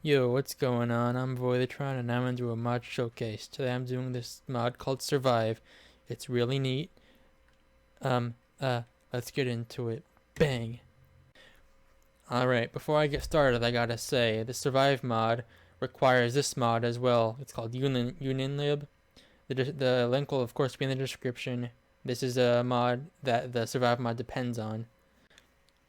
Yo, what's going on? I'm Voidatron and I'm gonna do a mod showcase. Today I'm doing this mod called Survive. It's really neat. Um, uh, let's get into it. Bang! Alright, before I get started, I gotta say, the Survive mod requires this mod as well. It's called Unionlib. The link will of course be in the description. This is a mod that the Survive mod depends on,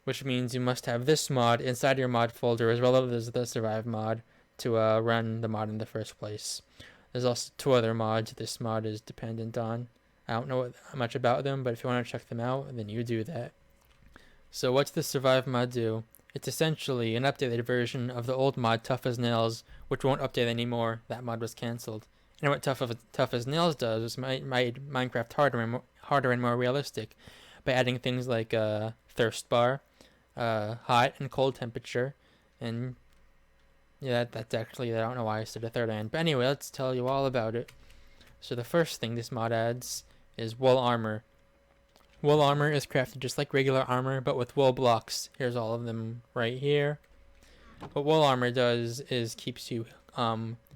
which means you must have this mod inside your mod folder as well as the Survive mod to run the mod in the first place. There's also two other mods this mod is dependent on. I don't know much about them, but if you want to check them out, then you do that. So what's the Survive mod do? It's essentially an updated version of the old mod Tough as Nails, which won't update anymore. That mod was cancelled. And what Tough as Nails does is made Minecraft harder and more realistic by adding things like thirst bar, hot and cold temperature, and yeah, that's actually, I don't know why I said a third end, but anyway, let's tell you all about it. So the first thing this mod adds is wool armor. Wool armor is crafted just like regular armor, but with wool blocks. Here's all of them right here. What wool armor does is keeps you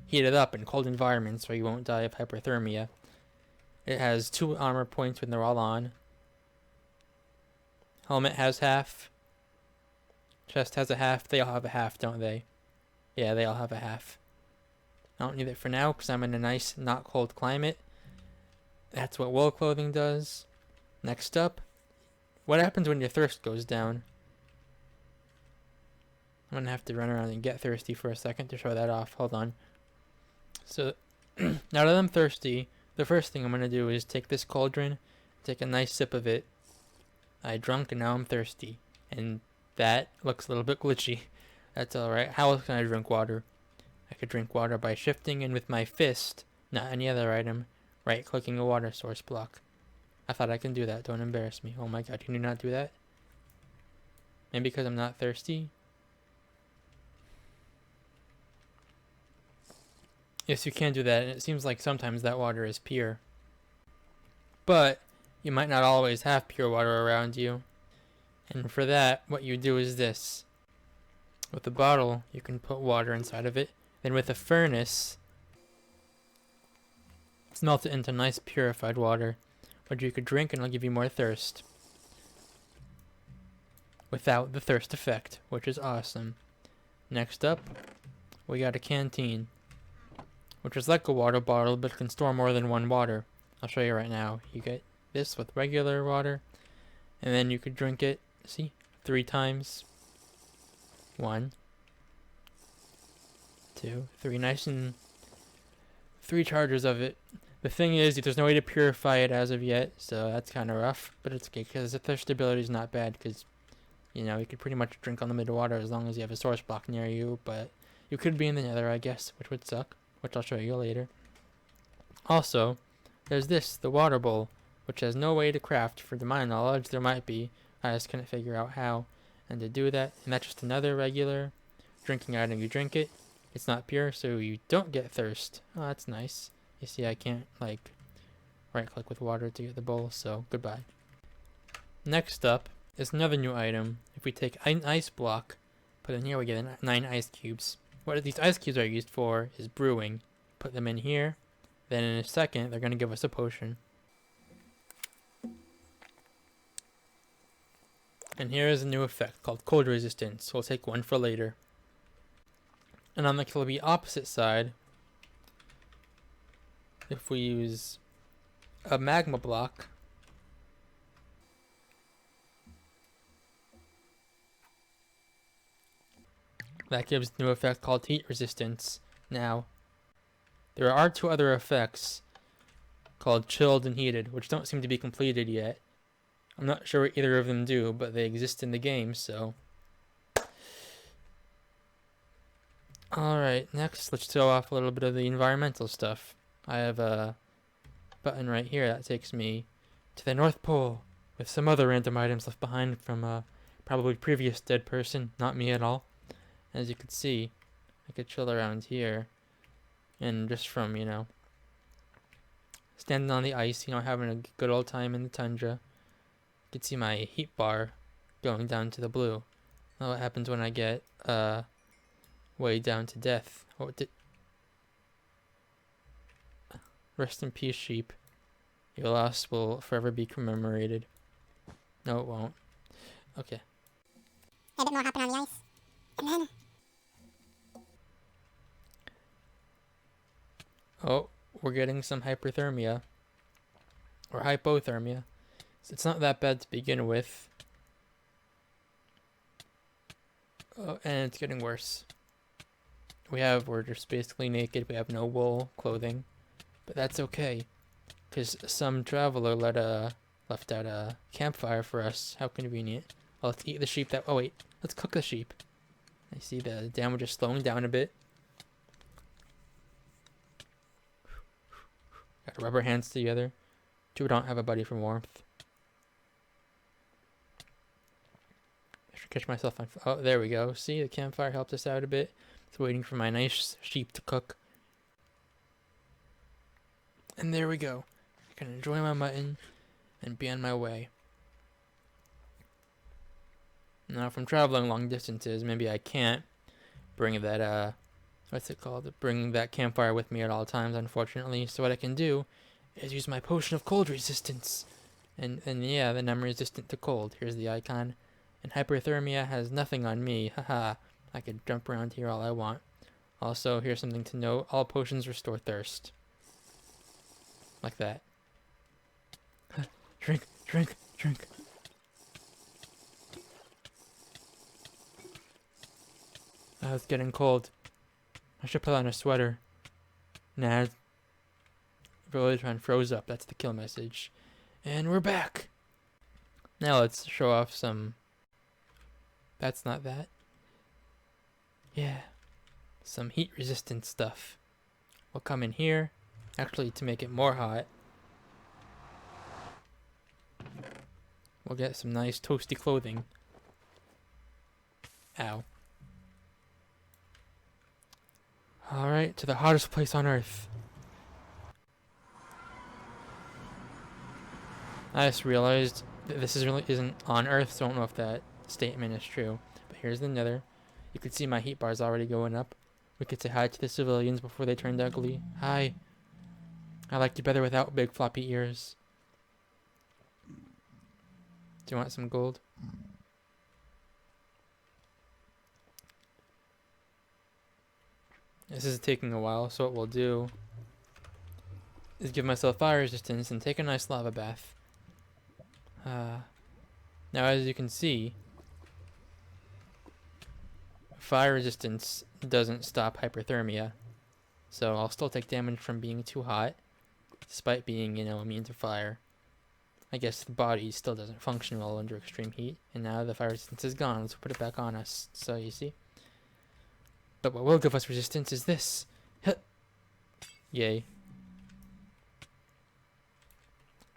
heated up in cold environments so you won't die of hypothermia. It has 2 armor points when they're all on. Helmet has half. Chest has a half. They all have a half, don't they? Yeah, they all have a half. I don't need it for now because I'm in a nice, not cold climate. That's what wool clothing does. Next up, what happens when your thirst goes down? I'm going to have to run around and get thirsty for a second to show that off. Hold on. So, now that I'm thirsty, the first thing I'm going to do is take this cauldron, take a nice sip of it. I drunk and now I'm thirsty. And that looks a little bit glitchy. That's alright. How else can I drink water? I could drink water by shifting and with my fist, not any other item, right-clicking a water source block. I thought I can do that. Don't embarrass me. Oh my god, can you not do that? Maybe because I'm not thirsty? Yes, you can do that, and it seems like sometimes that water is pure. But you might not always have pure water around you. And for that, what you do is this. With a bottle, you can put water inside of it. Then with a furnace, smelt it into nice purified water, which you could drink and it'll give you more thirst. Without the thirst effect, which is awesome. Next up, we got a canteen, which is like a water bottle, but can store more than one water. I'll show you right now. You get this with regular water, and then you could drink it, see, 3 times. 1, 2, 3, nice and 3 charges of it. The thing is, there's no way to purify it as of yet, so that's kind of rough, but it's okay because the thirst ability is not bad because, you know, you could pretty much drink unlimited water as long as you have a source block near you, but you could be in the nether, I guess, which would suck, which I'll show you later. Also, there's this, the water bowl, which has no way to craft. For my knowledge, there might be. I just couldn't figure out how. And to do that, and that's just another regular drinking item. You drink it, it's not pure, so you don't get thirst. Oh, that's nice. You see, I can't, like, right-click with water to get the bowl, so goodbye. Next up is another new item. If we take an ice block, put in here, we get 9 ice cubes. What these ice cubes are used for is brewing. Put them in here, then in a second, they're going to give us a potion. And here is a new effect called cold resistance. We'll take one for later. And on the complete opposite side, if we use a magma block, that gives a new effect called heat resistance. Now, there are 2 other effects called chilled and heated, which don't seem to be completed yet. I'm not sure what either of them do, but they exist in the game, so. Alright, next let's show off a little bit of the environmental stuff. I have a button right here that takes me to the North Pole with some other random items left behind from a probably previous dead person, not me at all. As you can see, I could chill around here, and just from, you know, standing on the ice, you know, having a good old time in the tundra. You can see my heat bar going down to the blue. Now what happens when I get way down to death. Oh, rest in peace, sheep. Your loss will forever be commemorated. No, it won't. Okay. A bit more hopping on the ice. And then... Oh, we're getting some hyperthermia. Or hypothermia. It's not that bad to begin with. Oh, and it's getting worse. We're just basically naked. We have no wool clothing. But that's okay. Because some traveler left out a campfire for us. How convenient. Oh, let's eat the sheep that... Oh, wait. Let's cook the sheep. I see the damage is slowing down a bit. Gotta rub our hands together. We don't have a buddy for warmth. I should catch myself on... Oh, there we go. See, the campfire helped us out a bit. It's waiting for my nice sheep to cook. And there we go. I can enjoy my mutton and be on my way. Now, if I'm traveling long distances, maybe I can't bring that, what's it called? Bring that campfire with me at all times, unfortunately. So what I can do is use my potion of cold resistance. And yeah, then I'm resistant to cold. Here's the icon. And hyperthermia has nothing on me. Haha. I could jump around here all I want. Also, here's something to note. All potions restore thirst. Like that. Drink, drink, drink. Oh, it's getting cold. I should put on a sweater. Nah. Voidatron froze up. That's the kill message. And we're back. Now let's show off some... That's not that. Yeah. Some heat resistant stuff. We'll come in here. Actually, to make it more hot. We'll get some nice toasty clothing. Ow. Alright, to the hottest place on Earth. I just realized that this isn't on Earth, so I don't know if that statement is true. But here's the Nether. You can see my heat bar's already going up. We could say hi to the civilians before they turned ugly. Hi. I liked you better without big floppy ears. Do you want some gold? This is taking a while, so what we'll do is give myself fire resistance and take a nice lava bath. Now, as you can see, fire resistance doesn't stop hyperthermia, so I'll still take damage from being too hot, despite being, immune to fire. I guess the body still doesn't function well under extreme heat, and now the fire resistance is gone. Let's put it back on us, so you see. But what will give us resistance is this. Yay.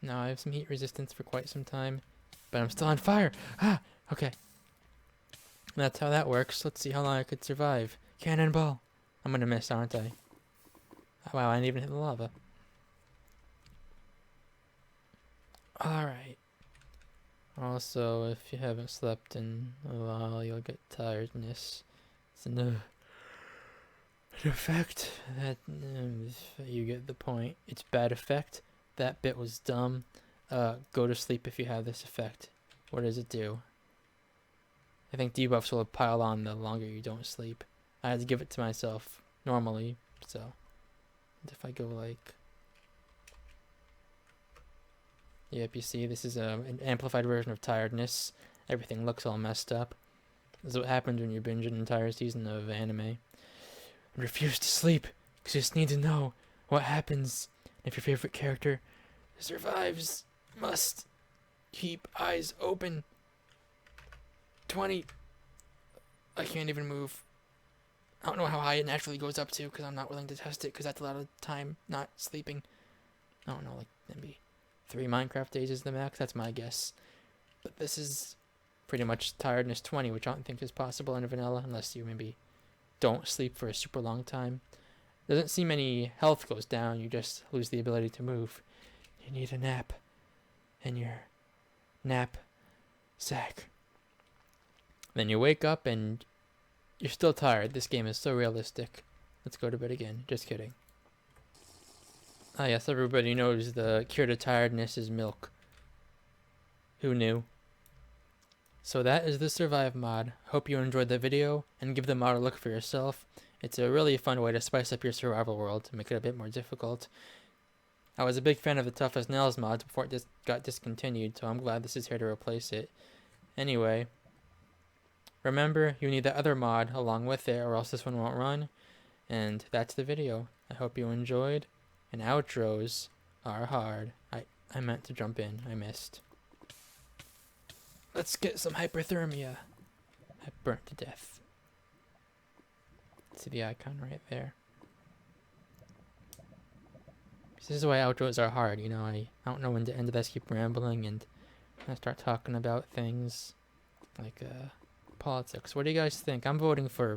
Now I have some heat resistance for quite some time, but I'm still on fire. Ah, okay. That's how that works. Let's see how long I could survive. Cannonball. I'm gonna miss, aren't I? Oh, wow, I didn't even hit the lava. Alright. Also, if you haven't slept in a while, you'll get tiredness. It's an effect that you get the point. It's bad effect. That bit was dumb. Go to sleep if you have this effect. What does it do? I think debuffs will pile on the longer you don't sleep. I had to give it to myself normally, so if I go like... Yep, you see, this is an amplified version of Tiredness. Everything looks all messed up. This is what happens when you binge an entire season of anime. And refuse to sleep, because you just need to know what happens if your favorite character survives. Must keep eyes open. 20. I can't even move. I don't know how high it naturally goes up to, because I'm not willing to test it, because that's a lot of time not sleeping. I don't know, like maybe 3 Minecraft days is the max. That's my guess. But this is pretty much Tiredness 20, which I don't think is possible in vanilla, unless you maybe don't sleep for a super long time. Doesn't seem any health goes down, you just lose the ability to move. You need a nap in your nap sack. Then you wake up and You're still tired. This game is so realistic. Let's go to bed again. Just kidding. Ah, yes, everybody knows the cure to tiredness is milk. Who knew? So that is the Survive mod. Hope you enjoyed the video, and give the mod a look for yourself. It's a really fun way to spice up your survival world to make it a bit more difficult. I was a big fan of the Tough as Nails mod before it just got discontinued, so I'm glad this is here to replace it. Anyway, remember, you need the other mod along with it, or else this one won't run. And that's the video. I hope you enjoyed. And outros are hard. I meant to jump in. I missed. Let's get some hyperthermia. I burnt to death. See the icon right there. This is why outros are hard, you know. I don't know when to end this. Keep rambling and I start talking about things like politics. What do you guys think? I'm voting for